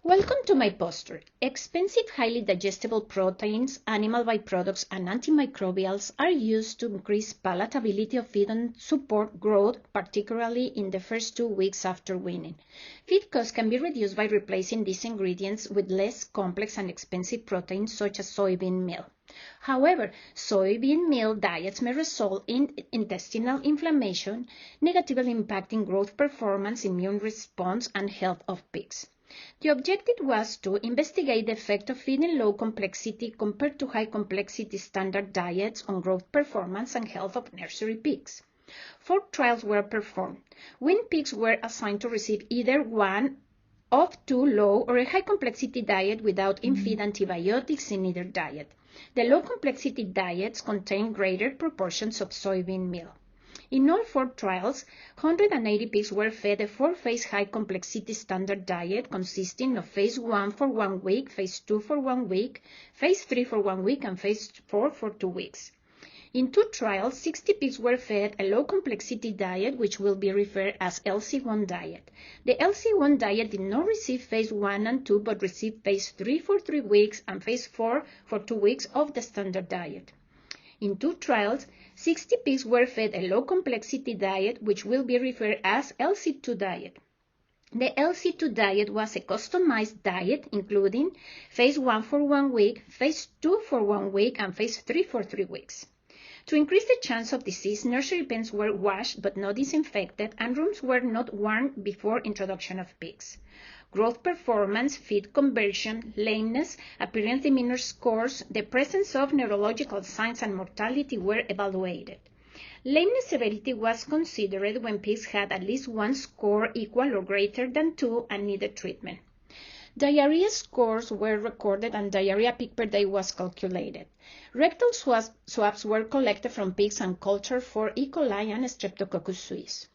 Welcome to my poster. Expensive, highly digestible proteins, animal byproducts, and antimicrobials are used to increase palatability of feed and support growth, particularly in the first 2 weeks after weaning. Feed costs can be reduced by replacing these ingredients with less complex and expensive proteins such as soybean meal. However, soybean meal diets may result in intestinal inflammation, negatively impacting growth performance, immune response, and health of pigs. The objective was to investigate the effect of feeding low complexity compared to high complexity standard diets on growth performance and health of nursery pigs. 4 trials were performed. Weaned pigs were assigned to receive either one of 2 low or a high complexity diet without in-feed antibiotics in either diet. The low complexity diets contain greater proportions of soybean meal. In all 4 trials, 180 pigs were fed a 4-phase high-complexity standard diet consisting of phase 1 for 1 week, phase 2 for 1 week, phase 3 for 1 week, and phase 4 for 2 weeks. In 2 trials, 60 pigs were fed a low-complexity diet, which will be referred as LC1 diet. The LC1 diet did not receive phase 1 and 2, but received phase 3 for 3 weeks and phase 4 for 2 weeks of the standard diet. In 2 trials, 60 pigs were fed a low-complexity diet, which will be referred as LC2 diet. The LC2 diet was a customized diet, including phase 1 for 1 week, phase 2 for 1 week, and phase 3 for 3 weeks. To increase the chance of disease, nursery pens were washed but not disinfected, and rooms were not warmed before introduction of pigs. Growth performance, feed conversion, lameness, appearance demeanor scores, the presence of neurological signs, and mortality were evaluated. Lameness severity was considered when pigs had at least 1 score equal or greater than 2 and needed treatment. Diarrhea scores were recorded and diarrhea peak per day was calculated. Rectal swabs were collected from pigs and cultured for E. coli and Streptococcus suis.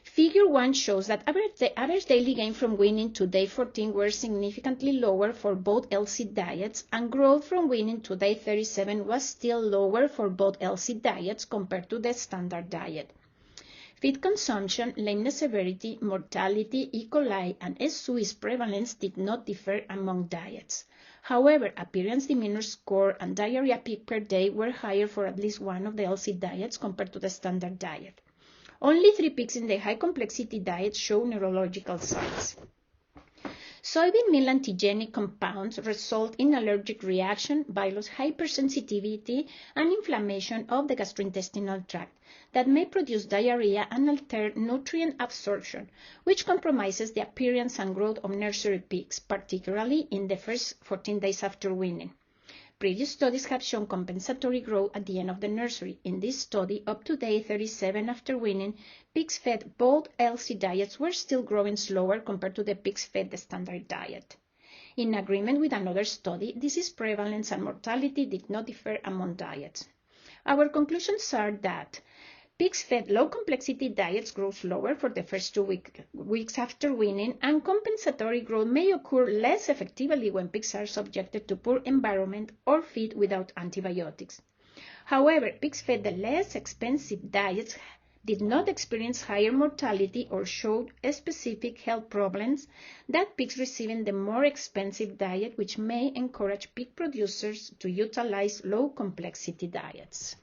Figure 1 shows that the average daily gain from weaning to day 14 were significantly lower for both LC diets, and growth from weaning to day 37 was still lower for both LC diets compared to the standard diet. Feed consumption, lameness severity, mortality, E. coli, and S. suis prevalence did not differ among diets. However, appearance demeanor score and diarrhea peak per day were higher for at least one of the LC diets compared to the standard diet. Only 3 pigs in the high-complexity diet show neurological signs. Soybean meal antigenic compounds result in allergic reaction, pilus hypersensitivity, and inflammation of the gastrointestinal tract that may produce diarrhea and alter nutrient absorption, which compromises the appearance and growth of nursery pigs, particularly in the first 14 days after weaning. Previous studies have shown compensatory growth at the end of the nursery. In this study, up to day 37 after weaning, pigs fed both LC diets were still growing slower compared to the pigs fed the standard diet. In agreement with another study, disease prevalence and mortality did not differ among diets. Our conclusions are that pigs fed low-complexity diets grow slower for the first 2 weeks after weaning, and compensatory growth may occur less effectively when pigs are subjected to poor environment or feed without antibiotics. However, pigs fed the less expensive diets did not experience higher mortality or showed specific health problems than pigs receiving the more expensive diet, which may encourage pig producers to utilize low-complexity diets.